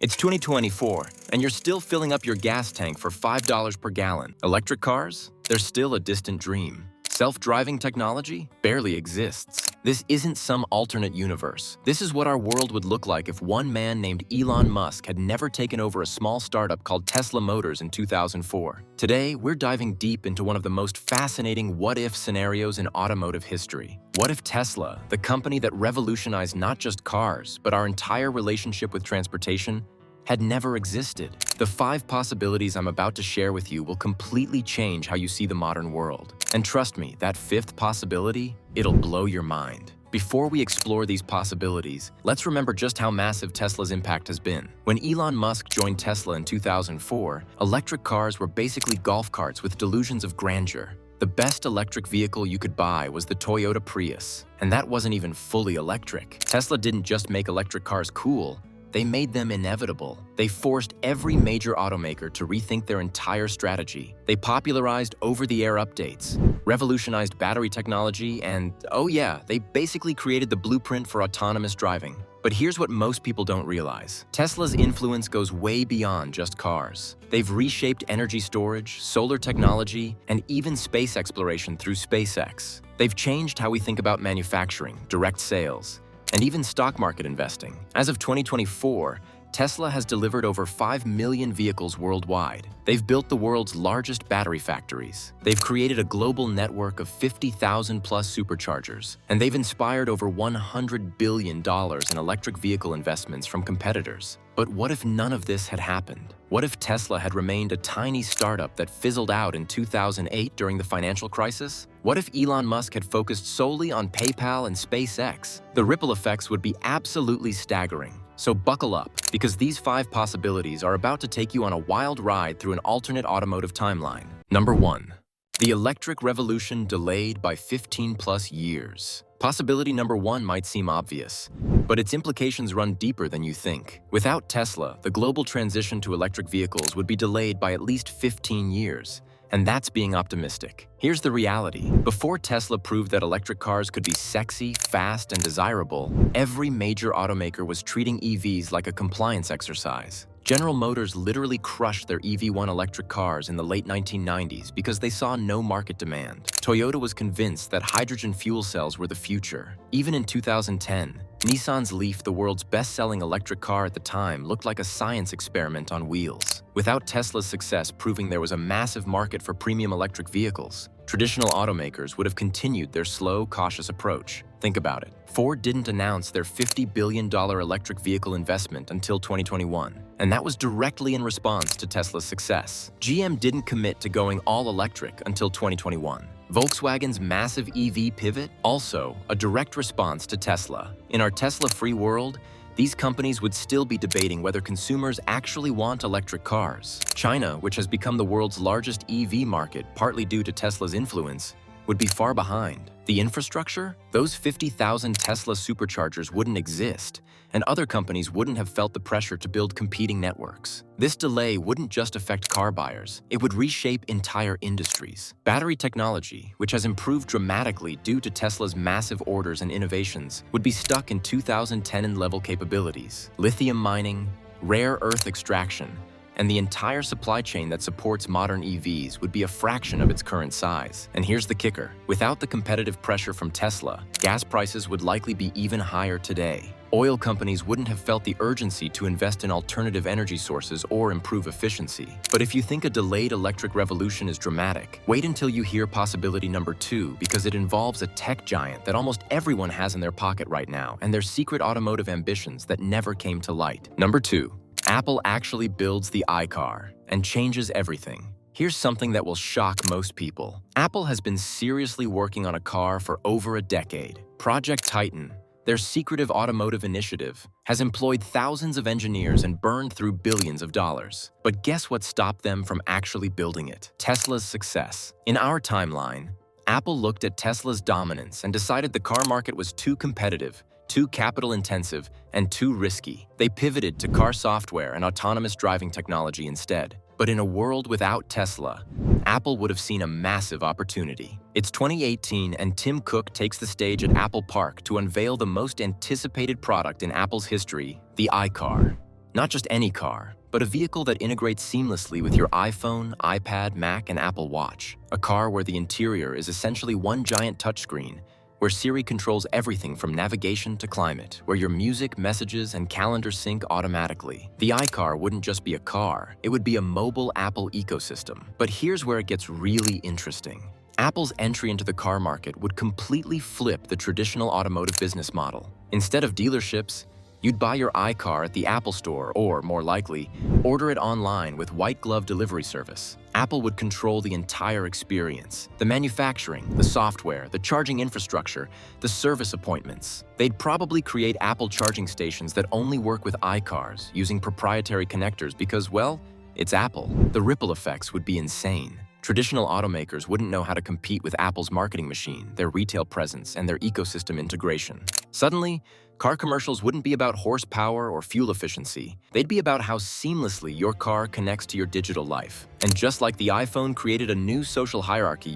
It's 2024, and you're still filling up your gas tank for $5 per gallon. Electric cars? They're still a distant dream. Self-driving technology barely exists. This isn't some alternate universe. This is what our world would look like if one man named Elon Musk had never taken over a small startup called Tesla Motors in 2004. Today, we're diving deep into one of the most fascinating what-if scenarios in automotive history. What if Tesla, the company that revolutionized not just cars, but our entire relationship with transportation, had never existed? The 5 possibilities I'm about to share with you will completely change how you see the modern world. And trust me, that 5th possibility, it'll blow your mind. Before we explore these possibilities, let's remember just how massive Tesla's impact has been. When Elon Musk joined Tesla in 2004, electric cars were basically golf carts with delusions of grandeur. The best electric vehicle you could buy was the Toyota Prius, and that wasn't even fully electric. Tesla didn't just make electric cars cool, they made them inevitable. They forced every major automaker to rethink their entire strategy. They popularized over-the-air updates, revolutionized battery technology, and, oh yeah, they basically created the blueprint for autonomous driving. But here's what most people don't realize. Tesla's influence goes way beyond just cars. They've reshaped energy storage, solar technology, and even space exploration through SpaceX. They've changed how we think about manufacturing, direct sales, and even stock market investing. As of 2024, Tesla has delivered over 5 million vehicles worldwide. They've built the world's largest battery factories. They've created a global network of 50,000 plus superchargers, and they've inspired over $100 billion in electric vehicle investments from competitors. But what if none of this had happened? What if Tesla had remained a tiny startup that fizzled out in 2008 during the financial crisis? What if Elon Musk had focused solely on PayPal and SpaceX? The ripple effects would be absolutely staggering. So buckle up, because these 5 possibilities are about to take you on a wild ride through an alternate automotive timeline. Number 1. The electric revolution delayed by 15 plus years. Possibility number 1 might seem obvious, but its implications run deeper than you think. Without Tesla, the global transition to electric vehicles would be delayed by at least 15 years. And that's being optimistic. Here's the reality. Before Tesla proved that electric cars could be sexy, fast, and desirable, every major automaker was treating EVs like a compliance exercise. General Motors literally crushed their EV1 electric cars in the late 1990s because they saw no market demand. Toyota was convinced that hydrogen fuel cells were the future. Even in 2010, Nissan's Leaf, the world's best-selling electric car at the time, looked like a science experiment on wheels. Without Tesla's success proving there was a massive market for premium electric vehicles, traditional automakers would have continued their slow, cautious approach. Think about it. Ford didn't announce their $50 billion electric vehicle investment until 2021, and that was directly in response to Tesla's success. GM didn't commit to going all electric until 2021. Volkswagen's massive EV pivot, also a direct response to Tesla. In our Tesla-free world, these companies would still be debating whether consumers actually want electric cars. China, which has become the world's largest EV market partly due to Tesla's influence, would be far behind. The infrastructure? Those 50,000 Tesla superchargers wouldn't exist, and other companies wouldn't have felt the pressure to build competing networks. This delay wouldn't just affect car buyers, it would reshape entire industries. Battery technology, which has improved dramatically due to Tesla's massive orders and innovations, would be stuck in 2010 level capabilities. Lithium mining, rare earth extraction, and the entire supply chain that supports modern EVs would be a fraction of its current size. And here's the kicker. Without the competitive pressure from Tesla, gas prices would likely be even higher today. Oil companies wouldn't have felt the urgency to invest in alternative energy sources or improve efficiency. But if you think a delayed electric revolution is dramatic, wait until you hear possibility number 2, because it involves a tech giant that almost everyone has in their pocket right now, and their secret automotive ambitions that never came to light. Number 2. Apple actually builds the iCar and changes everything. Here's something that will shock most people. Apple has been seriously working on a car for over a decade. Project Titan, their secretive automotive initiative, has employed thousands of engineers and burned through billions of dollars. But guess what stopped them from actually building it? Tesla's success. In our timeline, Apple looked at Tesla's dominance and decided the car market was too competitive, too capital-intensive, and too risky. They pivoted to car software and autonomous driving technology instead. But in a world without Tesla, Apple would have seen a massive opportunity. It's 2018 and Tim Cook takes the stage at Apple Park to unveil the most anticipated product in Apple's history, the iCar. Not just any car, but a vehicle that integrates seamlessly with your iPhone, iPad, Mac, and Apple Watch. A car where the interior is essentially one giant touchscreen, where Siri controls everything from navigation to climate, where your music, messages, and calendar sync automatically. The iCar wouldn't just be a car, it would be a mobile Apple ecosystem. But here's where it gets really interesting. Apple's entry into the car market would completely flip the traditional automotive business model. Instead of dealerships, you'd buy your iCar at the Apple Store or, more likely, order it online with white-glove delivery service. Apple would control the entire experience: the manufacturing, the software, the charging infrastructure, the service appointments. They'd probably create Apple charging stations that only work with iCars, using proprietary connectors because, well, it's Apple. The ripple effects would be insane. Traditional automakers wouldn't know how to compete with Apple's marketing machine, their retail presence, and their ecosystem integration. Suddenly, car commercials wouldn't be about horsepower or fuel efficiency. They'd be about how seamlessly your car connects to your digital life. And just like the iPhone created a new social hierarchy,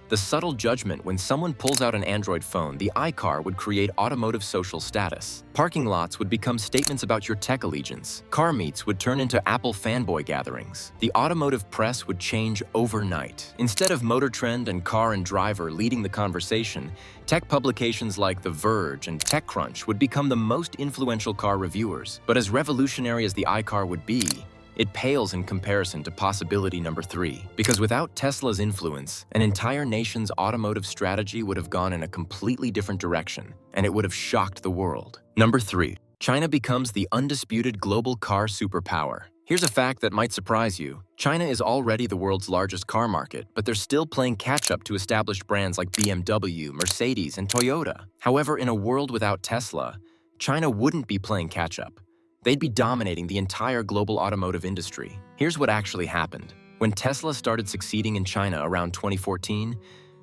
the subtle judgment when someone pulls out an Android phone, the iCar would create automotive social status. Parking lots would become statements about your tech allegiance. Car meets would turn into Apple fanboy gatherings. The automotive press would change overnight. Instead of Motor Trend and Car and Driver leading the conversation, tech publications like The Verge and TechCrunch would become the most influential car reviewers. But as revolutionary as the iCar would be, it pales in comparison to possibility number 3. Because without Tesla's influence, an entire nation's automotive strategy would have gone in a completely different direction, and it would have shocked the world. Number 3. China becomes the undisputed global car superpower. Here's a fact that might surprise you. China is already the world's largest car market, but they're still playing catch-up to established brands like BMW, Mercedes, and Toyota. However, in a world without Tesla, China wouldn't be playing catch-up. They'd be dominating the entire global automotive industry. Here's what actually happened. When Tesla started succeeding in China around 2014,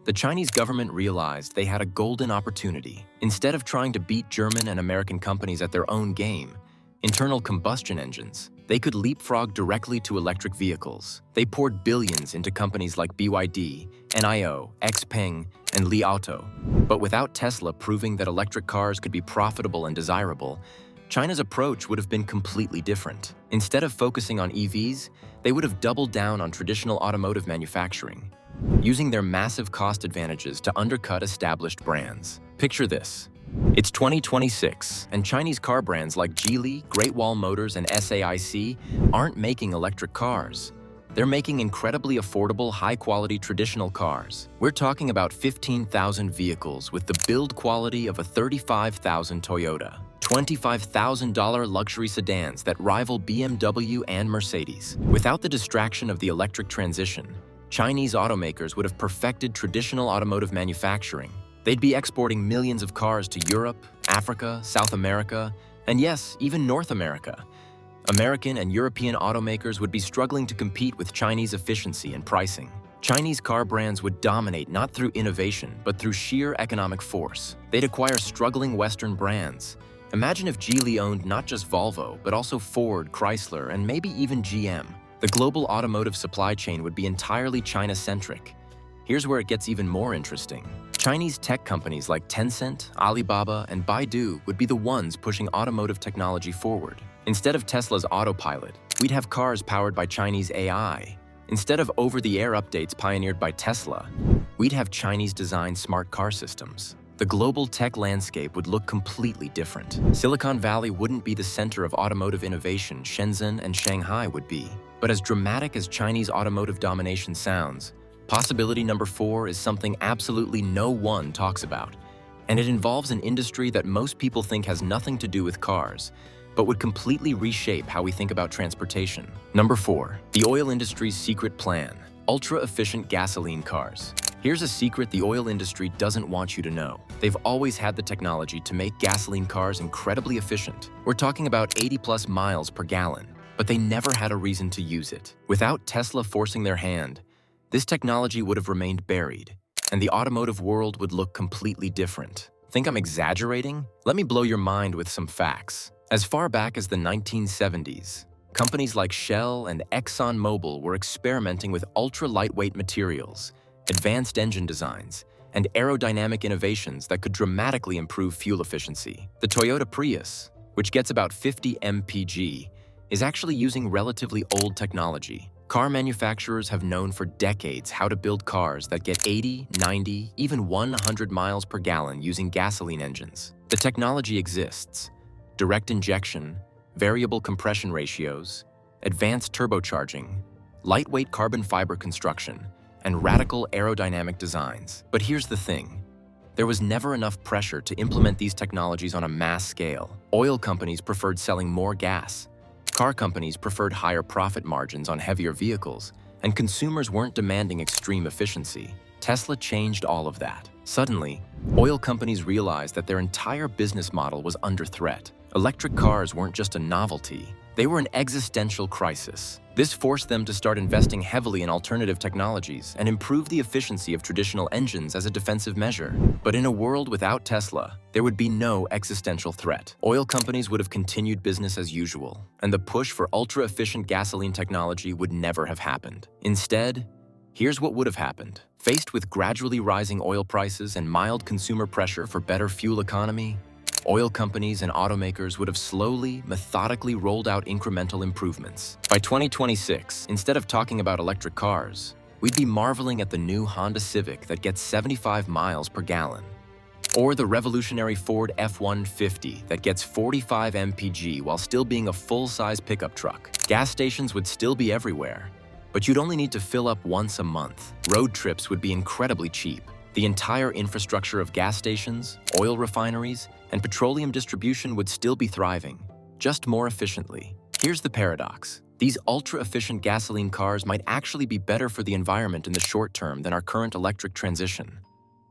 the Chinese government realized they had a golden opportunity. Instead of trying to beat German and American companies at their own game, internal combustion engines, they could leapfrog directly to electric vehicles. They poured billions into companies like BYD, NIO, XPeng, and Li Auto. But without Tesla proving that electric cars could be profitable and desirable, China's approach would have been completely different. Instead of focusing on EVs, they would have doubled down on traditional automotive manufacturing, using their massive cost advantages to undercut established brands. Picture this. It's 2026, and Chinese car brands like Geely, Great Wall Motors, and SAIC aren't making electric cars. They're making incredibly affordable, high-quality traditional cars. We're talking about 15,000 vehicles with the build quality of a 35,000 Toyota. $25,000 luxury sedans that rival BMW and Mercedes. Without the distraction of the electric transition, Chinese automakers would have perfected traditional automotive manufacturing. They'd be exporting millions of cars to Europe, Africa, South America, and yes, even North America. American and European automakers would be struggling to compete with Chinese efficiency and pricing. Chinese car brands would dominate not through innovation, but through sheer economic force. They'd acquire struggling Western brands. Imagine if Geely owned not just Volvo, but also Ford, Chrysler, and maybe even GM. The global automotive supply chain would be entirely China-centric. Here's where it gets even more interesting. Chinese tech companies like Tencent, Alibaba, and Baidu would be the ones pushing automotive technology forward. Instead of Tesla's autopilot, we'd have cars powered by Chinese AI. Instead of over-the-air updates pioneered by Tesla, we'd have Chinese-designed smart car systems. The global tech landscape would look completely different. Silicon Valley wouldn't be the center of automotive innovation Shenzhen and Shanghai would be. But as dramatic as Chinese automotive domination sounds, possibility number 4 is something absolutely no one talks about. And it involves an industry that most people think has nothing to do with cars, but would completely reshape how we think about transportation. Number 4, the oil industry's secret plan: ultra-efficient gasoline cars. Here's a secret the oil industry doesn't want you to know. They've always had the technology to make gasoline cars incredibly efficient. We're talking about 80+ miles per gallon, but they never had a reason to use it. Without Tesla forcing their hand, this technology would have remained buried, and the automotive world would look completely different. Think I'm exaggerating? Let me blow your mind with some facts. As far back as the 1970s, companies like Shell and ExxonMobil were experimenting with ultra-lightweight materials, advanced engine designs, and aerodynamic innovations that could dramatically improve fuel efficiency. The Toyota Prius, which gets about 50 mpg, is actually using relatively old technology. Car manufacturers have known for decades how to build cars that get 80, 90, even 100 miles per gallon using gasoline engines. The technology exists: direct injection, variable compression ratios, advanced turbocharging, lightweight carbon fiber construction, and radical aerodynamic designs. But here's the thing: there was never enough pressure to implement these technologies on a mass scale. Oil companies preferred selling more gas. Car companies preferred higher profit margins on heavier vehicles, and consumers weren't demanding extreme efficiency. Tesla changed all of that. Suddenly, oil companies realized that their entire business model was under threat. Electric cars weren't just a novelty, they were an existential crisis. This forced them to start investing heavily in alternative technologies and improve the efficiency of traditional engines as a defensive measure. But in a world without Tesla, there would be no existential threat. Oil companies would have continued business as usual, and the push for ultra-efficient gasoline technology would never have happened. Instead, here's what would have happened. Faced with gradually rising oil prices and mild consumer pressure for better fuel economy, oil companies and automakers would have slowly, methodically rolled out incremental improvements. By 2026, instead of talking about electric cars, we'd be marveling at the new Honda Civic that gets 75 miles per gallon, or the revolutionary Ford F-150 that gets 45 mpg while still being a full-size pickup truck. Gas stations would still be everywhere, but you'd only need to fill up once a month. Road trips would be incredibly cheap. The entire infrastructure of gas stations, oil refineries, and petroleum distribution would still be thriving, just more efficiently. Here's the paradox: these ultra-efficient gasoline cars might actually be better for the environment in the short term than our current electric transition.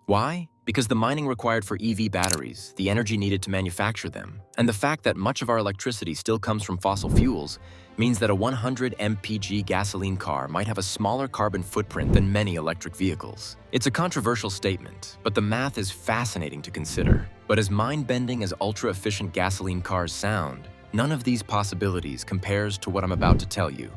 Why? Because the mining required for EV batteries, the energy needed to manufacture them, and the fact that much of our electricity still comes from fossil fuels means that a 100 mpg gasoline car might have a smaller carbon footprint than many electric vehicles. It's a controversial statement, but the math is fascinating to consider. But as mind-bending as ultra-efficient gasoline cars sound, none of these possibilities compares to what I'm about to tell you.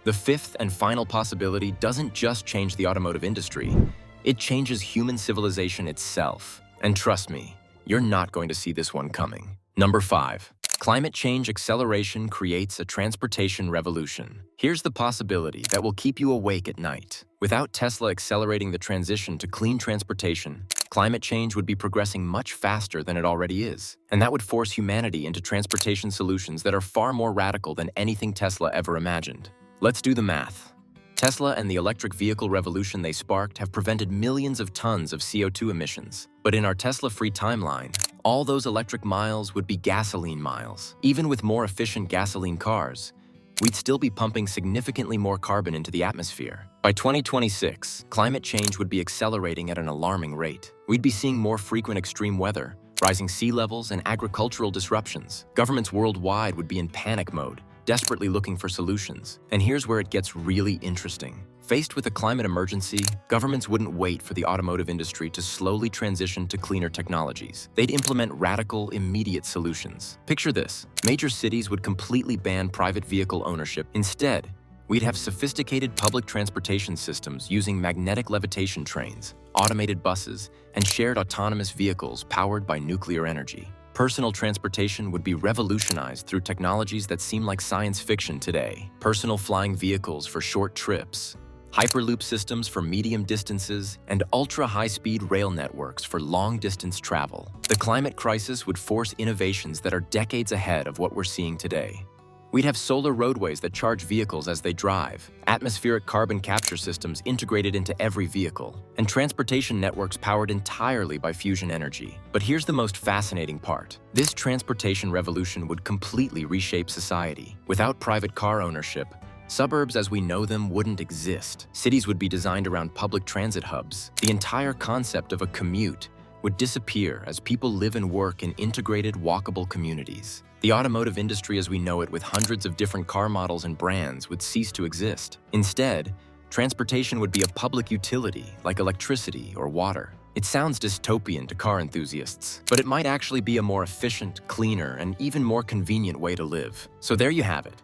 The fifth and final possibility doesn't just change the automotive industry, it changes human civilization itself. And trust me, you're not going to see this one coming. Number 5. Climate change acceleration creates a transportation revolution. Here's the possibility that will keep you awake at night. Without Tesla accelerating the transition to clean transportation, climate change would be progressing much faster than it already is. And that would force humanity into transportation solutions that are far more radical than anything Tesla ever imagined. Let's do the math. Tesla and the electric vehicle revolution they sparked have prevented millions of tons of CO2 emissions. But in our Tesla-free timeline, all those electric miles would be gasoline miles. Even with more efficient gasoline cars, we'd still be pumping significantly more carbon into the atmosphere. By 2026, climate change would be accelerating at an alarming rate. We'd be seeing more frequent extreme weather, rising sea levels, and agricultural disruptions. Governments worldwide would be in panic mode, desperately looking for solutions. And here's where it gets really interesting. Faced with a climate emergency, governments wouldn't wait for the automotive industry to slowly transition to cleaner technologies. They'd implement radical, immediate solutions. Picture this: major cities would completely ban private vehicle ownership. Instead, we'd have sophisticated public transportation systems using magnetic levitation trains, automated buses, and shared autonomous vehicles powered by nuclear energy. Personal transportation would be revolutionized through technologies that seem like science fiction today. Personal flying vehicles for short trips, Hyperloop systems for medium distances, and ultra-high-speed rail networks for long-distance travel. The climate crisis would force innovations that are decades ahead of what we're seeing today. We'd have solar roadways that charge vehicles as they drive, atmospheric carbon capture systems integrated into every vehicle, and transportation networks powered entirely by fusion energy. But here's the most fascinating part. This transportation revolution would completely reshape society. Without private car ownership, suburbs as we know them wouldn't exist. Cities would be designed around public transit hubs. The entire concept of a commute would disappear as people live and work in integrated, walkable communities. The automotive industry as we know it, with hundreds of different car models and brands, would cease to exist. Instead, transportation would be a public utility like electricity or water. It sounds dystopian to car enthusiasts, but it might actually be a more efficient, cleaner, and even more convenient way to live. So there you have it.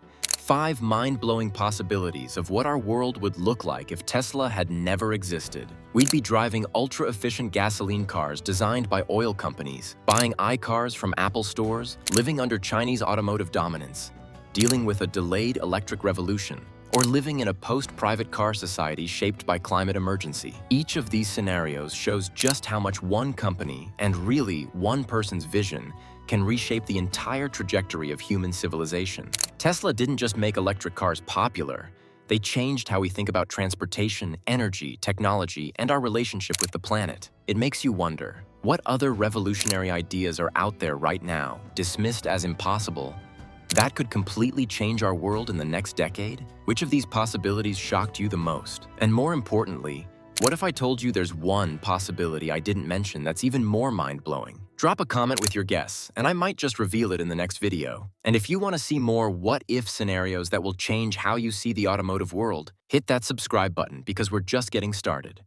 5 mind-blowing possibilities of what our world would look like if Tesla had never existed. We'd be driving ultra-efficient gasoline cars designed by oil companies, buying iCars from Apple stores, living under Chinese automotive dominance, dealing with a delayed electric revolution, or living in a post-private car society shaped by climate emergency. Each of these scenarios shows just how much one company, and really one person's vision, can reshape the entire trajectory of human civilization. Tesla didn't just make electric cars popular, they changed how we think about transportation, energy, technology, and our relationship with the planet. It makes you wonder, what other revolutionary ideas are out there right now, dismissed as impossible, that could completely change our world in the next decade? Which of these possibilities shocked you the most? And more importantly, what if I told you there's one possibility I didn't mention that's even more mind-blowing? Drop a comment with your guess, and I might just reveal it in the next video. And if you want to see more what-if scenarios that will change how you see the automotive world, hit that subscribe button because we're just getting started.